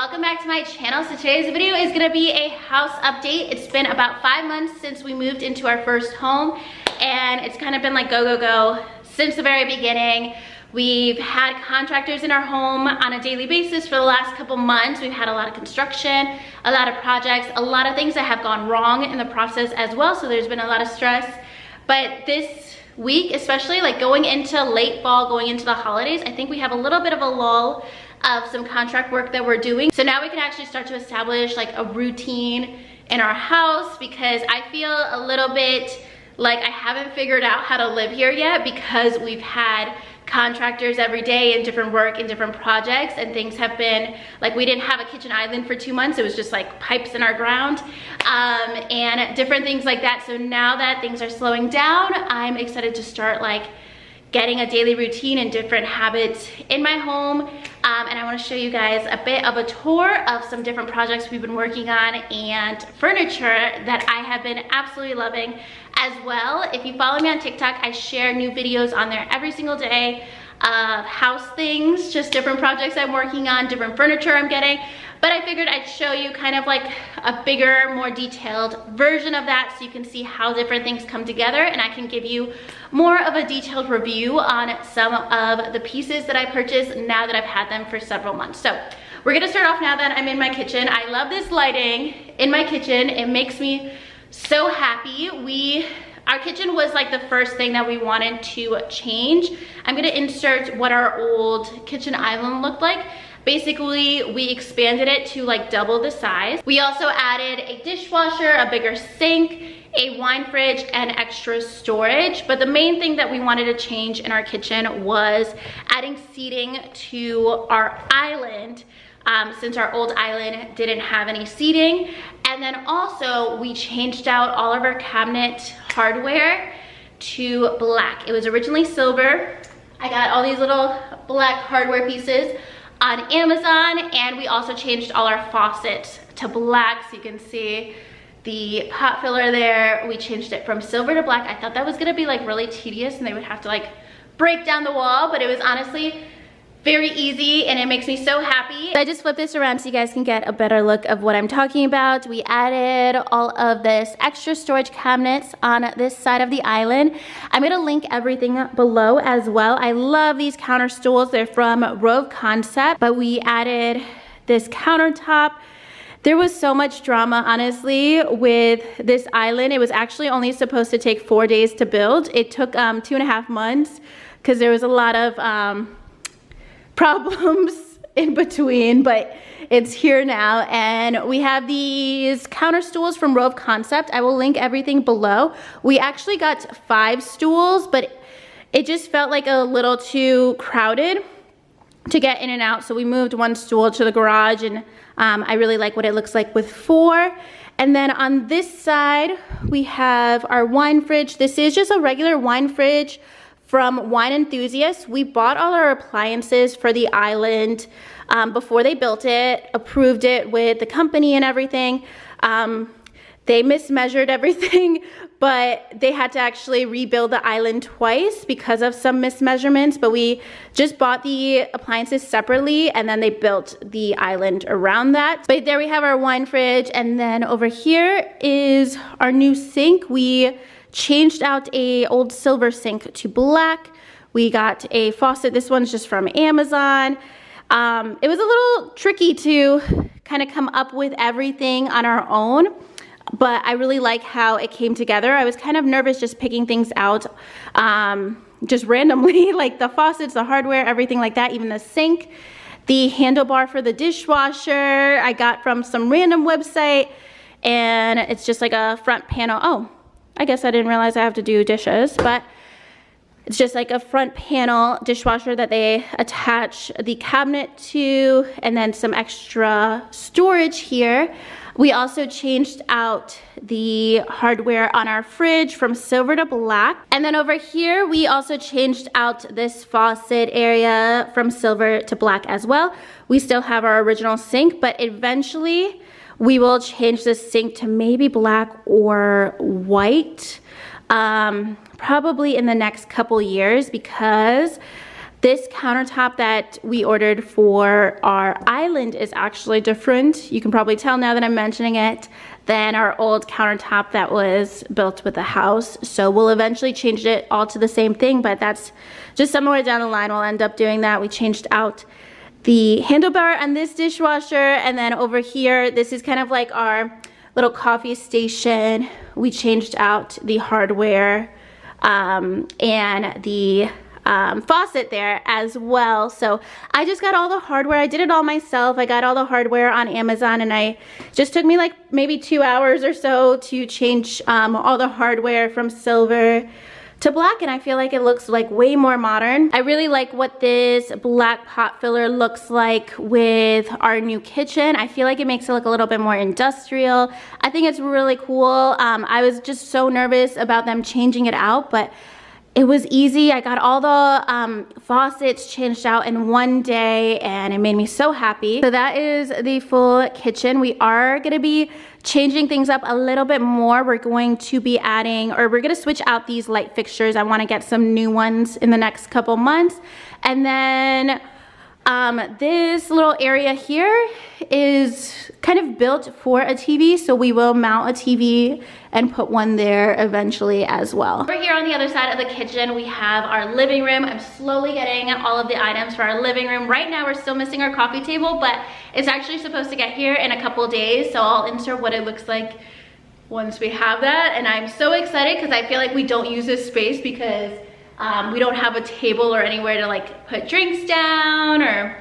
welcome back to my channel. So today's video is gonna be a house update. It's been about 5 months since we moved into our first home, and it's kind of been like go, go, go since the very beginning. We've had contractors in our home on a daily basis for the last couple months. We've had a lot of construction, a lot of projects, a lot of things that have gone wrong in the process as well. So there's been a lot of stress. But this week, especially like going into late fall, going into the holidays, I think we have a little bit of a lull of some contract work that we're doing. So now we can actually start to establish like a routine in our house, because I feel a little bit like I haven't figured out how to live here yet, because we've had contractors every day and different work and different projects, and things have been like, we didn't have a kitchen island for 2 months. It was just like pipes in our ground and different things like that. So now that things are slowing down, I'm excited to start like getting a daily routine and different habits in my home. And I want to show you guys a bit of a tour of some different projects we've been working on and furniture that I have been absolutely loving as well. If you follow me on TikTok, I share new videos on there every single day of house things, just different projects I'm working on, different furniture I'm getting. But I figured I'd show you kind of like a bigger, more detailed version of that, so you can see how different things come together, and I can give you more of a detailed review on some of the pieces that I purchased now that I've had them for several months. So we're gonna start off now that I'm in my kitchen. I love this lighting in my kitchen. It makes me so happy. Our kitchen was like the first thing that we wanted to change. I'm gonna insert what our old kitchen island looked like. Basically, we expanded it to like double the size. We also added a dishwasher, a bigger sink, a wine fridge, and extra storage. But the main thing that we wanted to change in our kitchen was adding seating to our island, since our old island didn't have any seating. And then also we changed out all of our cabinet hardware to black. It was originally silver. I got all these little black hardware pieces on Amazon, and we also changed all our faucets to black. So you can see the pot filler there. We changed it from silver to black. I thought that was gonna be like really tedious and they would have to like break down the wall, but it was honestly very easy, and it makes me so happy. I just flipped this around so you guys can get a better look of what I'm talking about. We added all of this extra storage cabinets on this side of the island. I'm gonna link everything below as well. I love these counter stools. They're from Rove Concept, but we added this countertop. There was so much drama, honestly, with this island. It was actually only supposed to take 4 days to build. It took 2.5 months because there was a lot of problems in between, but it's here now. And we have these counter stools from Rove Concept. I will link everything below. We actually got 5 stools, but it just felt like a little too crowded to get in and out, so we moved 1 stool to the garage, and I really like what it looks like with 4. And then on this side we have our wine fridge. This is just a regular wine fridge from Wine Enthusiast. We bought all our appliances for the island before they built it, approved it with the company and everything. They mismeasured everything, but they had to actually rebuild the island twice because of some mismeasurements. But we just bought the appliances separately, and then they built the island around that. But there we have our wine fridge, and then over here is our new sink. We changed out a old silver sink to black. We got a faucet. This one's just from Amazon. It was a little tricky to kind of come up with everything on our own, but I really like how it came together. I was kind of nervous just picking things out just randomly, like the faucets, the hardware, everything like that, even the sink. The handlebar for the dishwasher I got from some random website, and it's just like a front panel. Oh, I guess I didn't realize I have to do dishes, but it's just like a front panel dishwasher that they attach the cabinet to, and then some extra storage here. We also changed out the hardware on our fridge from silver to black. And then over here, we also changed out this faucet area from silver to black as well. We still have our original sink, but eventually we will change the sink to maybe black or white, probably in the next couple years, because This countertop that we ordered for our island is actually different. You can probably tell now that I'm mentioning it, than our old countertop that was built with the house. So we'll eventually change it all to the same thing, but that's just somewhere down the line we'll end up doing that. We changed out the handlebar on this dishwasher, and then over here, this is kind of like our little coffee station. We changed out the hardware and the faucet there as well. So I just got all the hardware. I did it all myself. I got all the hardware on Amazon, and I just took me like maybe 2 hours or so to change all the hardware from silver to black, and I feel like it looks like way more modern. I really like what this black pot filler looks like with our new kitchen. I feel like it makes it look a little bit more industrial. I think it's really cool. I was just so nervous about them changing it out, but it was easy. I got all the faucets changed out in one day, and it made me so happy. So that is the full kitchen. We are gonna be changing things up a little bit more. We're going to be adding, or we're gonna switch out these light fixtures. I wanna get some new ones in the next couple months. And then this little area here is kind of built for a TV, so we will mount a TV and put one there eventually as well. Over here on the other side of the kitchen, we have our living room. I'm slowly getting all of the items for our living room. Right now, we're still missing our coffee table, but it's actually supposed to get here in a couple days, so I'll insert what it looks like once we have that. And I'm so excited because I feel like we don't use this space because we don't have a table or anywhere to like put drinks down, or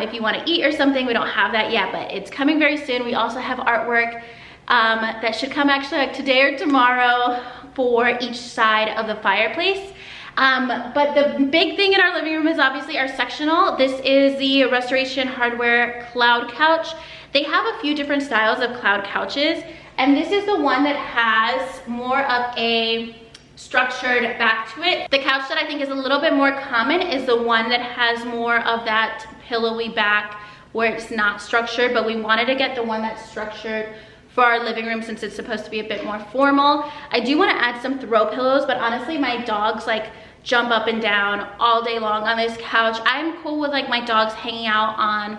if you want to eat or something, we don't have that yet, but it's coming very soon. We also have artwork that should come actually like today or tomorrow for each side of the fireplace. But the big thing in our living room is obviously our sectional. This is the Restoration Hardware Cloud Couch. They have a few different styles of cloud couches, and this is the one that has more of a structured back to it. The couch that I think is a little bit more common is the one that has more of that pillowy back where it's not structured, but we wanted to get the one that's structured for our living room since it's supposed to be a bit more formal. I do want to add some throw pillows, but honestly my dogs like jump up and down all day long on this couch. I'm cool with like my dogs hanging out on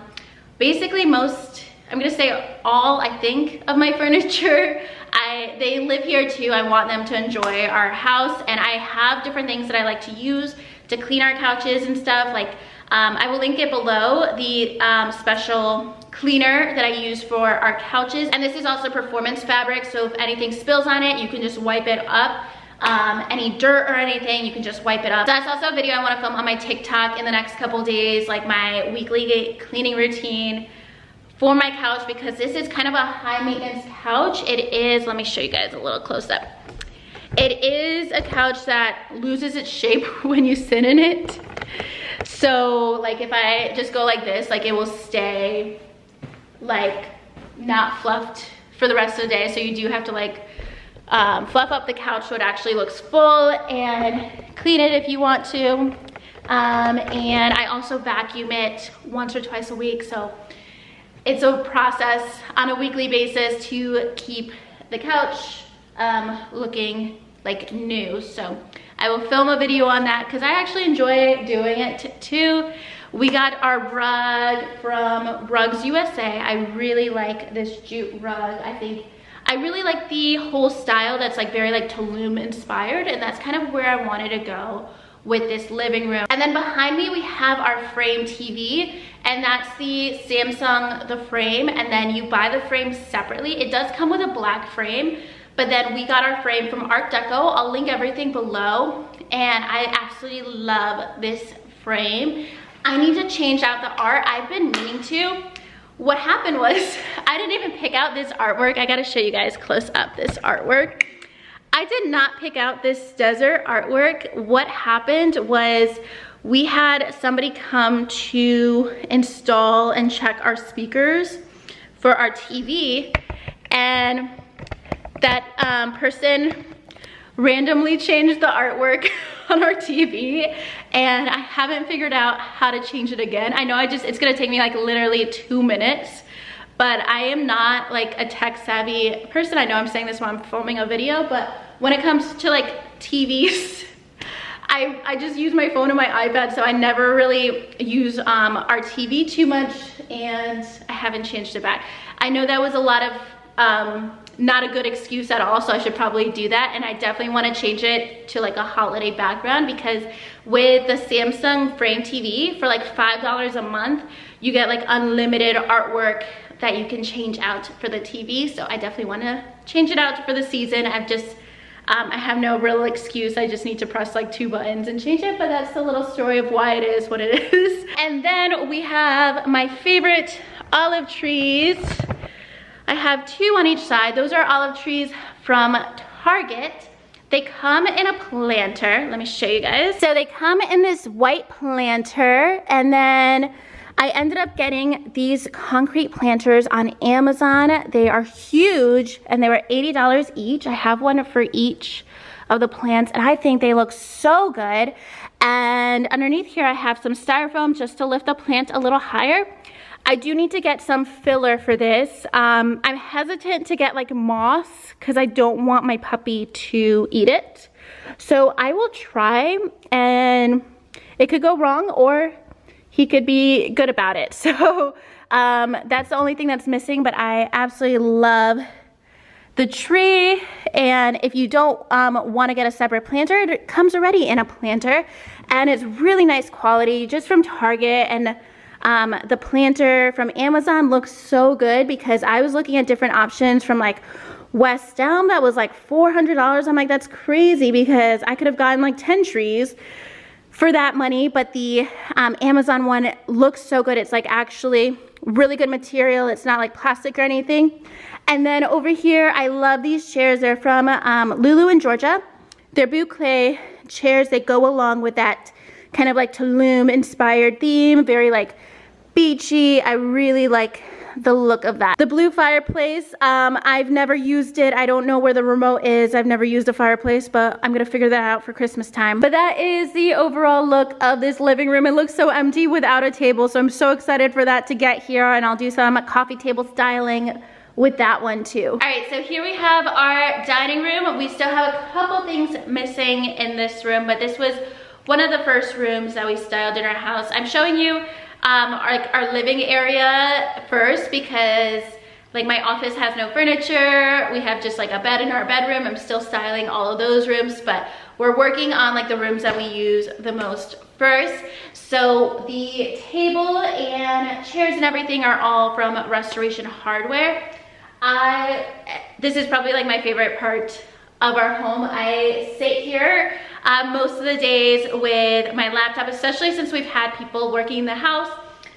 basically most, I'm gonna say all, I think, of my furniture. They live here too. I want them to enjoy our house, and I have different things that I like to use to clean our couches and stuff. Like I will link it below, the special cleaner that I use for our couches. And this is also performance fabric, so if anything spills on it, you can just wipe it up. Any dirt or anything, you can just wipe it up. So that's also a video I want to film on my TikTok in the next couple days, like my weekly cleaning routine for my couch, because this is kind of a high maintenance couch. It is, let me show you guys a little close up. It is a couch that loses its shape when you sit in it. So like if I just go like this, like it will stay like not fluffed for the rest of the day. So you do have to like fluff up the couch so it actually looks full, and clean it if you want to. And I also vacuum it once or twice a week. So it's a process on a weekly basis to keep the couch looking like new. So I will film a video on that because I actually enjoy doing it too. We got our rug from Rugs USA. I really like this jute rug. I really like the whole style that's like very like Tulum inspired, and that's kind of where I wanted to go with this living room. And then behind me we have our frame TV, and that's the Samsung, the frame, and then you buy the frame separately. It does come with a black frame, but then we got our frame from Art Deco. I'll link everything below, and I absolutely love this frame. I need to change out the art. I've been meaning to. What happened was I didn't even pick out this artwork. I gotta show you guys close up this artwork. I did not pick out this desert artwork. What happened was we had somebody come to install and check our speakers for our TV, and that person randomly changed the artwork on our TV, and I haven't figured out how to change it again. I know it's gonna take me like literally 2 minutes, but I am not like a tech savvy person. I know I'm saying this while I'm filming a video, but when it comes to like TVs, I just use my phone and my iPad, so I never really use our TV too much, and I haven't changed it back. I know that was a lot of not a good excuse at all, so I should probably do that, and I definitely want to change it to like a holiday background, because with the Samsung Frame TV for like $5 a month, you get like unlimited artwork that you can change out for the TV. So I definitely want to change it out for the season. I have no real excuse. I just need to press like 2 buttons and change it, but that's the little story of why it is what it is. And then we have my favorite olive trees. I have 2 on each side. Those are olive trees from Target. They come in a planter. Let me show you guys. So they come in this white planter, and then I ended up getting these concrete planters on Amazon. They are huge, and they were $80 each. I have one for each of the plants, and I think they look so good. And underneath here, I have some styrofoam just to lift the plant a little higher. I do need to get some filler for this. I'm hesitant to get like moss because I don't want my puppy to eat it. So I will try, and it could go wrong, or he could be good about it. So that's the only thing that's missing, but I absolutely love the tree. And if you don't want to get a separate planter, it comes already in a planter, and it's really nice quality, just from Target. And the planter from Amazon looks so good, because I was looking at different options from like West Elm that was like $400. I'm like, that's crazy, because I could have gotten like 10 trees for that money. But the Amazon one looks so good. It's like actually really good material. It's not like plastic or anything. And then over here, I love these chairs. They're from Lulu in Georgia. They're boucle chairs. They go along with that kind of like Tulum inspired theme, very like beachy. I really like the look of that. The blue fireplace, I've never used it. I don't know where the remote is. I've never used a fireplace, but I'm gonna figure that out for Christmas time. But that is the overall look of this living room. It looks so empty without a table, so I'm so excited for that to get here, and I'll do some coffee table styling with that one too. All right, so here we have our dining room. We still have a couple things missing in this room, but this was one of the first rooms that we styled in our house. I'm showing you our living area first, because like my office has no furniture. We have just like a bed in our bedroom. I'm still styling all of those rooms, but we're working on like the rooms that we use the most first. So the table and chairs and everything are all from Restoration Hardware. This is probably like my favorite part of our home. I sit here most of the days with my laptop, especially since we've had people working in the house.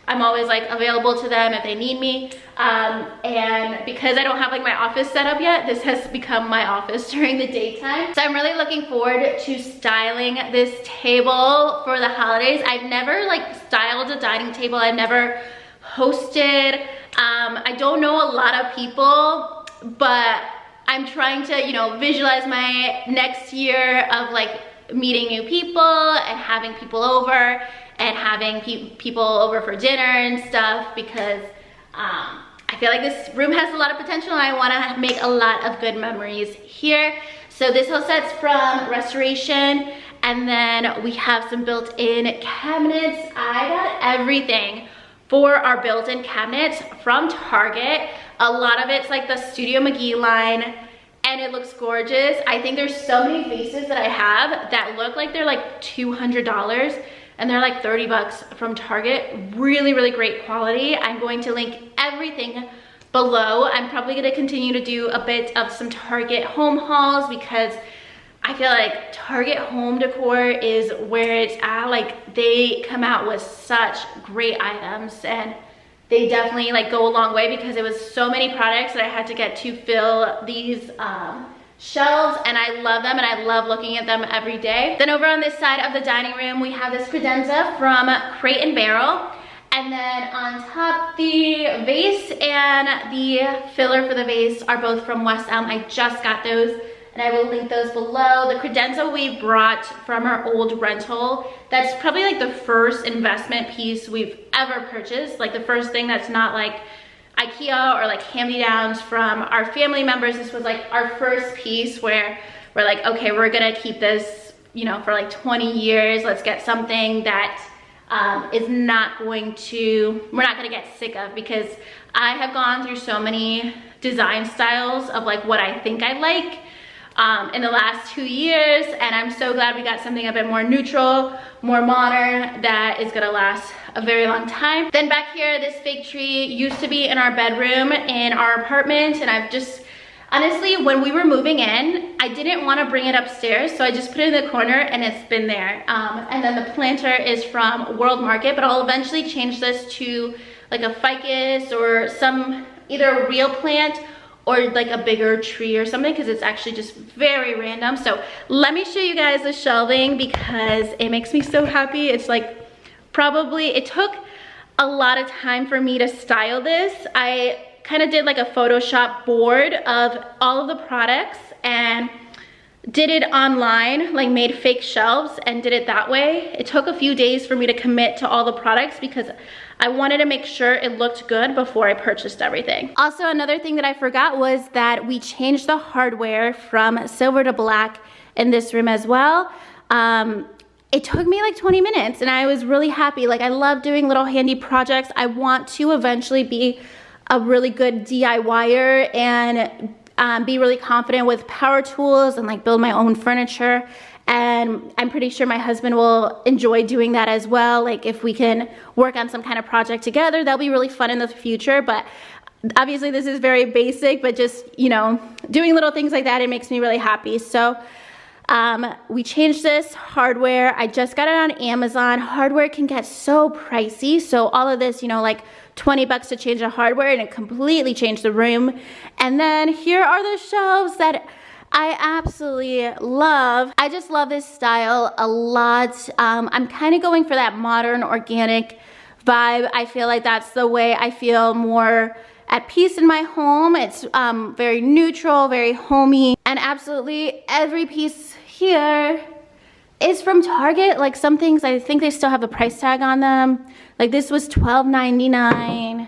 I'm always like available to them if they need me. And because I don't have like my office set up yet, this has become my office during the daytime. So I'm really looking forward to styling this table for the holidays. I've never like styled a dining table. I've never hosted. I don't know a lot of people, but I'm trying to, you know, visualize my next year of like meeting new people and having people over and having people over for dinner and stuff, because I feel like this room has a lot of potential, and I want to make a lot of good memories here. So this whole set's from Restoration, and then we have some built-in cabinets. I got everything for our built-in cabinets from Target. A lot of it's like the Studio McGee line, and it looks gorgeous. I think there's so many vases that I have that look like they're like $200, and they're like 30 bucks from Target. Really, really great quality. I'm going to link everything below. I'm probably gonna continue to do a bit of some Target home hauls, because I feel like Target home decor is where it's at. Like, they come out with such great items, and they definitely like go a long way, because it was so many products that I had to get to fill these shelves, and I love them, and I love looking at them every day. Then over on this side of the dining room, we have this credenza from Crate and Barrel. And then on top, the vase and the filler for the vase are both from West Elm. I just got those, and I will link those below. The credenza we brought from our old rental. That's probably like the first investment piece we've ever purchased. Like the first thing that's not like IKEA or like hand-me-downs from our family members. This was like our first piece where we're like, okay, we're gonna keep this you know, for like 20 years. Let's get something that is not going to, we're not gonna get sick of, because I have gone through so many design styles of like what I think I like in the last 2 years, and I'm so glad we got something a bit more neutral, more modern, that is gonna last a very long time. Then back here, this fake tree used to be in our bedroom in our apartment, and I've just, honestly, when we were moving in, I didn't want to bring it upstairs, so I just put it in the corner and it's been there. And then the planter is from World Market, but I'll eventually change this to like a ficus or some, either a real plant or like a bigger tree or something, because it's actually just very random. So let me show you guys the shelving because it makes me so happy. It's like, probably, it took a lot of time for me to style this. I kind of did like a Photoshop board of all of the products and did it online, like made fake shelves and did it that way. It took a few days for me to commit to all the products because I wanted to make sure it looked good before I purchased everything. Also, another thing that I forgot was that we changed the hardware from silver to black in this room as well. It took me like 20 minutes and I was really happy. Like, I love doing little handy projects. I want to eventually be a really good DIYer and be really confident with power tools and like build my own furniture. And I'm pretty sure my husband will enjoy doing that as well. Like, if we can work on some kind of project together, that'll be really fun in the future. But obviously this is very basic, but just, you know, doing little things like that, it makes me really happy. So we changed this hardware. I just got it on Amazon. Hardware can get so pricey. So all of this, you know, like 20 bucks to change the hardware, and it completely changed the room. And then here are the shelves that I absolutely love. I just love this style a lot. I'm kind of going for that modern organic vibe. I feel like that's the way I feel more at peace in my home. It's very neutral, very homey, and absolutely every piece here is from Target. Like, some things I think they still have a price tag on them. Like, this was $12.99.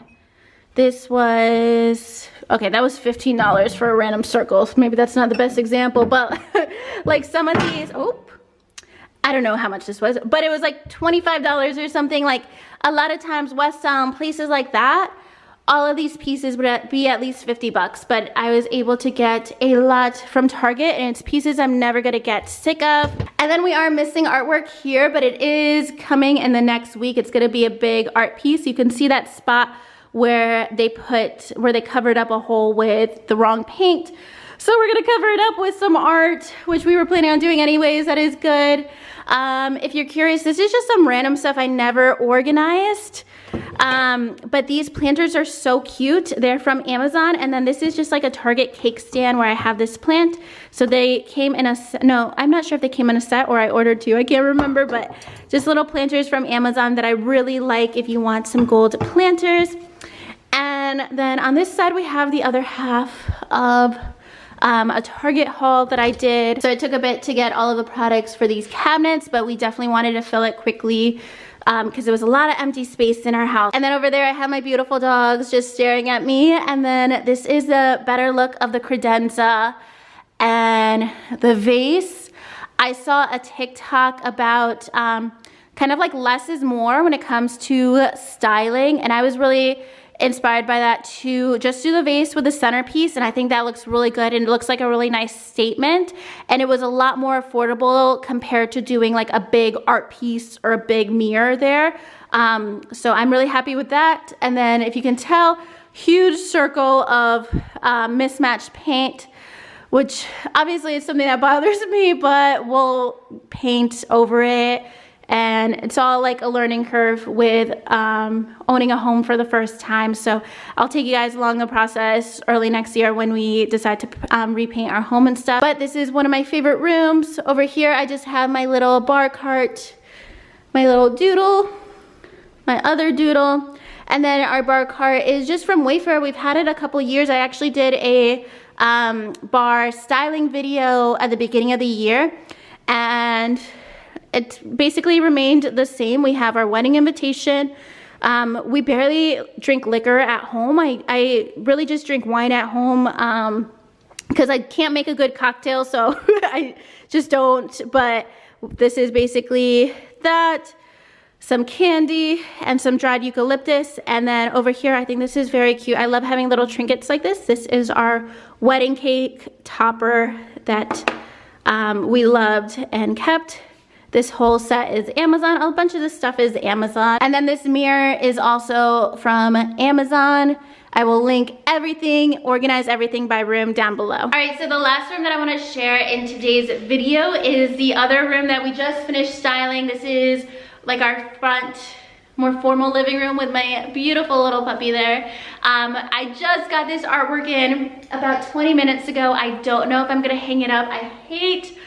This was, okay, that was $15 for a random circle. Maybe that's not the best example, but like some of these, oh, I don't know how much this was, but it was like $25 or something. Like, a lot of times West Elm, places like that, all of these pieces would be at least 50 bucks, but I was able to get a lot from Target, and it's pieces I'm never gonna get sick of. And then we are missing artwork here, but it is coming in the next week. It's gonna be a big art piece. You can see that spot where they covered up a hole with the wrong paint. So we're gonna cover it up with some art, which we were planning on doing anyways. That is good. If you're curious, this is just some random stuff I never organized. But these planters are so cute. They're from Amazon, and then this is just like a Target cake stand where I have this plant. So they came in a, no, I'm not sure if they came in a set or I ordered two, I can't remember, but just little planters from Amazon that I really like if you want some gold planters. And then on this side we have the other half of a Target haul that I did. So it took a bit to get all of the products for these cabinets, but we definitely wanted to fill it quickly because there was a lot of empty space in our house. And then over there I have my beautiful dogs just staring at me. And then this is the better look of the credenza and the vase. I saw a TikTok about kind of like less is more when it comes to styling, and I was really inspired by that too. Just do the vase with the centerpiece, and I think that looks really good, and it looks like a really nice statement, and it was a lot more affordable compared to doing like a big art piece or a big mirror there. So I'm really happy with that. And then if you can tell, huge circle of mismatched paint, which obviously is something that bothers me, but we'll paint over it. And it's all like a learning curve with owning a home for the first time. So I'll take you guys along the process early next year when we decide to repaint our home and stuff. But this is one of my favorite rooms. Over here I just have my little bar cart, my little doodle, my other doodle. And then our bar cart is just from Wayfair. We've had it a couple years. I actually did a bar styling video at the beginning of the year, and it basically remained the same. We have our wedding invitation. We barely drink liquor at home. I really just drink wine at home because I can't make a good cocktail, so I just don't. But this is basically that, some candy and some dried eucalyptus. And then over here, I think this is very cute. I love having little trinkets like this. This is our wedding cake topper that we loved and kept. This whole set is Amazon. A bunch of this stuff is Amazon. And then this mirror is also from Amazon. I will link everything, organize everything by room down below. All right, so the last room that I wanna share in today's video is the other room that we just finished styling. This is like our front, more formal living room with my beautiful little puppy there. I just got this artwork in about 20 minutes ago. I don't know if I'm gonna hang it up. I hate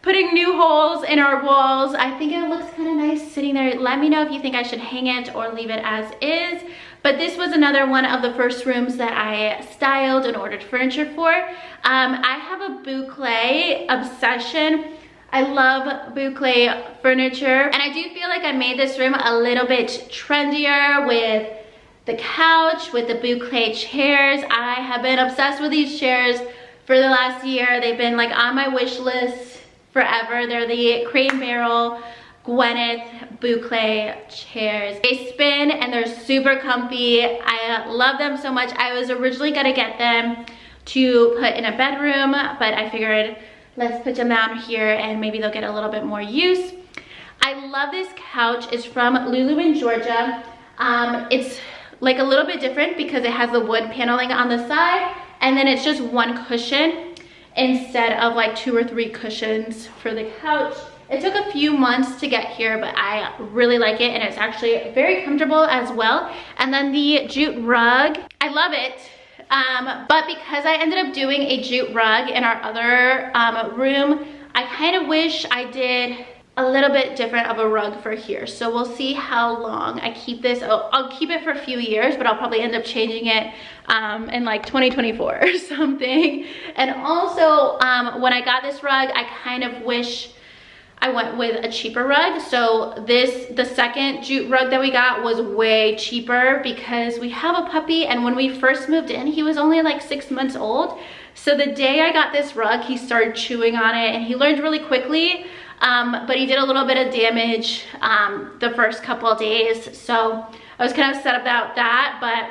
putting new holes in our walls. I think it looks kind of nice sitting there. Let me know if you think I should hang it or leave it as is. But this was another one of the first rooms that I styled and ordered furniture for. I have a boucle obsession. I love boucle furniture. And I do feel like I made this room a little bit trendier with the couch, with the boucle chairs. I have been obsessed with these chairs for the last year. They've been like on my wish list forever. They're the Crate and Barrel Gwyneth boucle chairs. They spin and they're super comfy. I love them so much. I was originally gonna get them to put in a bedroom, but I figured let's put them down here and maybe they'll get a little bit more use. I love this couch. It's from Lulu in Georgia. It's like a little bit different because it has the wood paneling on the side and then it's just one cushion instead of like 2 or 3 cushions for the couch. It took a few months to get here, but I really like it and it's actually very comfortable as well. And then the jute rug, I love it. But because I ended up doing a jute rug in our other room, I kind of wish I did a little bit different of a rug for here. So we'll see how long I keep this. I'll keep it for a few years, but I'll probably end up changing it in like 2024 or something. And also, when I got this rug, I kind of wish I went with a cheaper rug. So the second jute rug that we got was way cheaper because we have a puppy, and when we first moved in, he was only like 6 months old. So the day I got this rug, he started chewing on it and he learned really quickly, but he did a little bit of damage the first couple of days. So I was kind of upset about that, but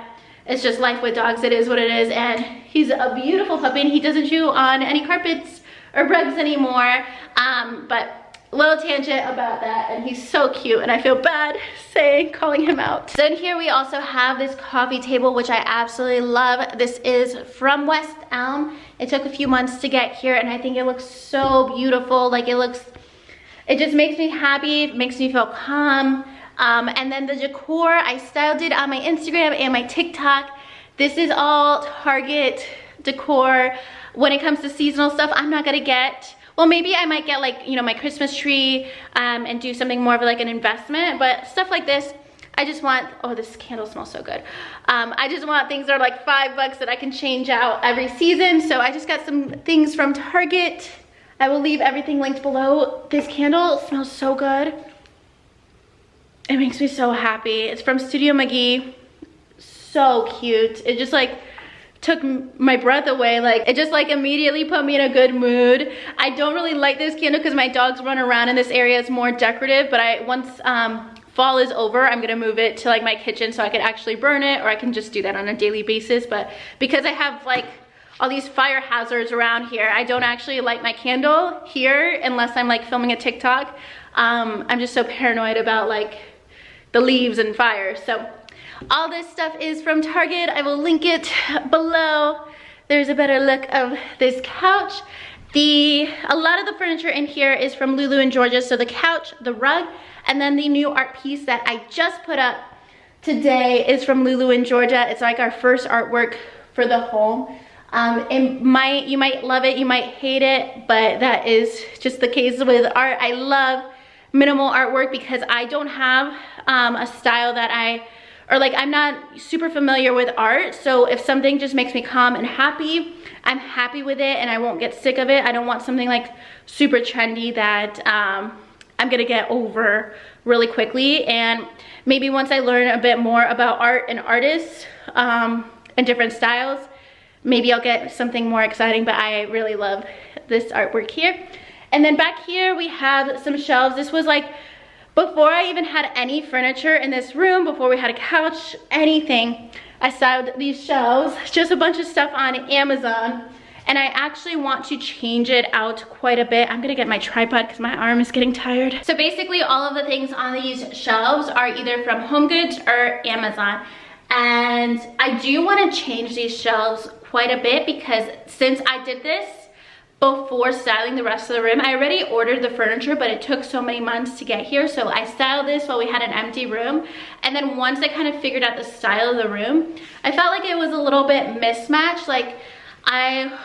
it's just life with dogs. It is what it is. And he's a beautiful puppy and he doesn't chew on any carpets or rugs anymore. But little tangent about that, and he's so cute and I feel bad calling him out. So in here we also have this coffee table, which I absolutely love. This is from West Elm. It took a few months to get here and I think it looks so beautiful. Like it just makes me happy, it makes me feel calm. And then the decor, I styled it on my Instagram and my TikTok. This is all Target decor. When it comes to seasonal stuff, I'm not gonna get, well, maybe I might get like, you know, my Christmas tree and do something more of like an investment, but stuff like this, I just want, oh, this candle smells so good. I just want things that are like $5 that I can change out every season. So I just got some things from Target. I will leave everything linked below. This candle smells so good. It makes me so happy. It's from Studio McGee. So cute. It just like took my breath away. Like it just like immediately put me in a good mood. I don't really like this candle because my dogs run around in this area. It's more decorative, but once fall is over, I'm gonna move it to like my kitchen so I could actually burn it, or I can just do that on a daily basis. But because I have like all these fire hazards around here, I don't actually light my candle here unless I'm like filming a TikTok. I'm just so paranoid about like the leaves and fire. So all this stuff is from Target. I will link it below. There's a better look of this couch. A lot of the furniture in here is from Lulu in Georgia. So the couch, the rug, and then the new art piece that I just put up today is from Lulu in Georgia. It's like our first artwork for the home. You might love it, you might hate it, but that is just the case with art. I love minimal artwork because I don't have a style that I'm not super familiar with art. So if something just makes me calm and happy, I'm happy with it and I won't get sick of it. I don't want something like super trendy that I'm gonna get over really quickly. And maybe once I learn a bit more about art and artists and different styles, maybe I'll get something more exciting, but I really love this artwork here. And then back here we have some shelves. This was like before I even had any furniture in this room, before we had a couch, anything. I styled these shelves, just a bunch of stuff on Amazon. And I actually want to change it out quite a bit. I'm gonna get my tripod because my arm is getting tired. So basically all of the things on these shelves are either from HomeGoods or Amazon. And I do want to change these shelves quite a bit because since I did this before styling the rest of the room, I already ordered the furniture, but it took so many months to get here. So I styled this while we had an empty room. And then once I kind of figured out the style of the room, I felt like it was a little bit mismatched. Like I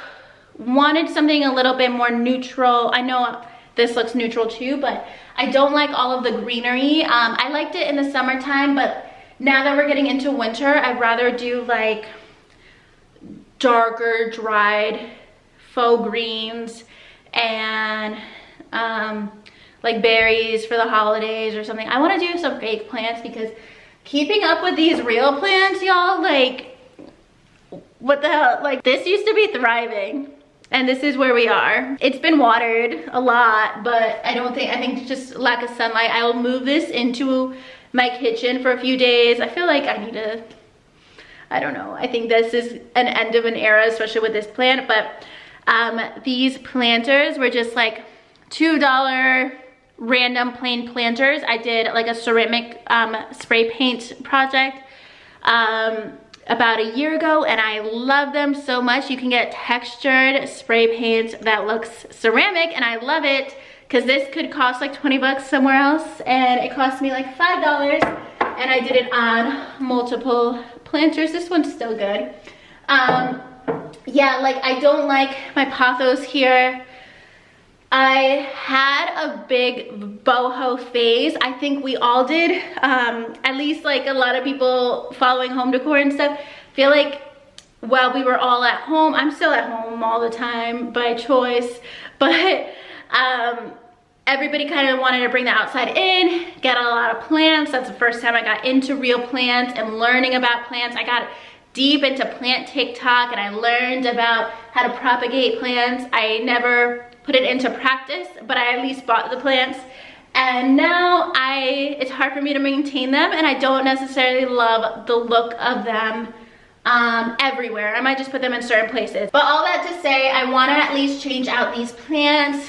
wanted something a little bit more neutral. I know this looks neutral too, but I don't like all of the greenery. I liked it in the summertime, but now that we're getting into winter, I'd rather do like darker, dried faux greens and like berries for the holidays or something. I want to do some fake plants because keeping up with these real plants, y'all, like what the hell? Like this used to be thriving and this is where we are. It's been watered a lot, but I think it's just lack of sunlight. I will move this into my kitchen for a few days. I feel like I need to, I don't know. I think this is an end of an era, especially with this plant, but these planters were just like $2 random plain planters. I did like a ceramic spray paint project about a year ago and I love them so much. You can get textured spray paint that looks ceramic and I love it because this could cost like 20 bucks somewhere else and it cost me like $5 and I did it on multiple planters. This one's still good. Yeah, like I don't like my pothos here. I had a big boho phase. I think we all did. At least like a lot of people following home decor and stuff. Feel like while we were all at home, I'm still at home all the time by choice, but everybody kind of wanted to bring the outside in, get a lot of plants. That's the first time I got into real plants and learning about plants. I got deep into plant TikTok and I learned about how to propagate plants. I never put it into practice, but I at least bought the plants. And now it's hard for me to maintain them and I don't necessarily love the look of them everywhere. I might just put them in certain places. But all that to say, I wanna at least change out these plants,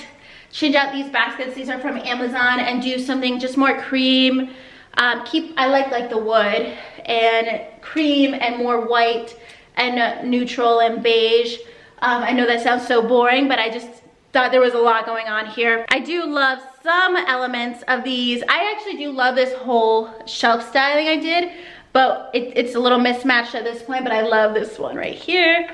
change out these baskets. These are from Amazon and do something just more cream. I like the wood and cream and more white and neutral and beige. I know that sounds so boring, but I just thought there was a lot going on here. I do love some elements of these. I actually do love this whole shelf styling I did, but it's a little mismatched at this point, but I love this one right here.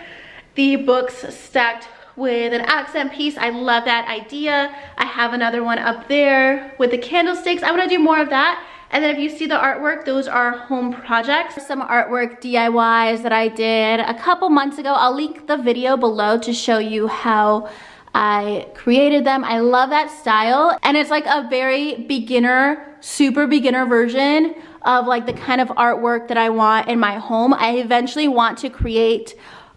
The books stacked with an accent piece. I love that idea. I have another one up there with the candlesticks. I want to do more of that. And then if you see the artwork, those are home projects. Some artwork DIYs that I did a couple months ago. I'll link the video below to show you how I created them. I love that style. And it's like a very beginner, super beginner version of like the kind of artwork that I want in my home. I eventually want to create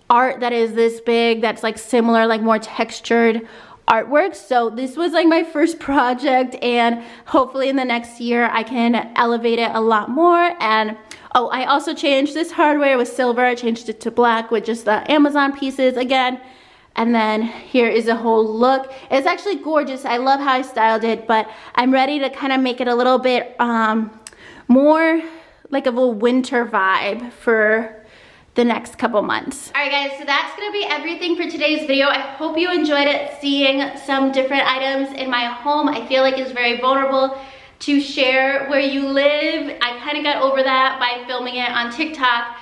art that is this big, that's like similar, like more textured artwork. So this was like my first project and hopefully in the next year I can elevate it a lot more. And oh, I also changed this hardware with silver. I changed it to black with just the Amazon pieces again. And then here is a whole look. It's actually gorgeous. I love how I styled it, but I'm ready to kind of make it a little bit more like of a winter vibe for the next couple months. All right guys, so that's gonna be everything for today's video. I hope you enjoyed it, seeing some different items in my home. I feel like it's very vulnerable to share where you live. I kind of got over that by filming it on TikTok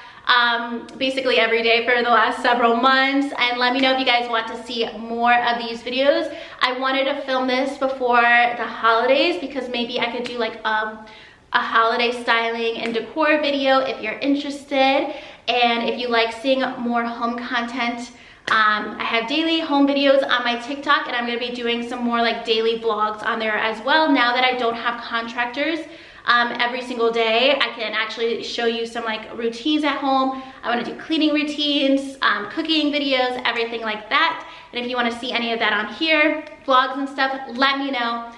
basically every day for the last several months. And let me know if you guys want to see more of these videos. I wanted to film this before the holidays because maybe I could do like a holiday styling and decor video if you're interested. And if you like seeing more home content, I have daily home videos on my TikTok and I'm gonna be doing some more like daily vlogs on there as well now that I don't have contractors every single day. I can actually show you some like routines at home. I want to do cleaning routines, cooking videos, everything like that. And if you want to see any of that on here, vlogs and stuff, let me know.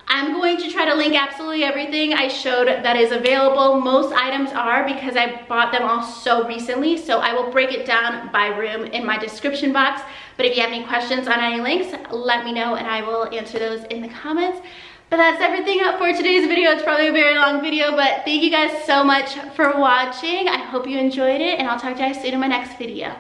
I'm going to try to link absolutely everything I showed that is available. Most items are, because I bought them all so recently, so I will break it down by room in my description box. But if you have any questions on any links, let me know and I will answer those in the comments. But that's everything for today's video. It's probably a very long video, but thank you guys so much for watching. I hope you enjoyed it, and I'll talk to you guys soon in my next video.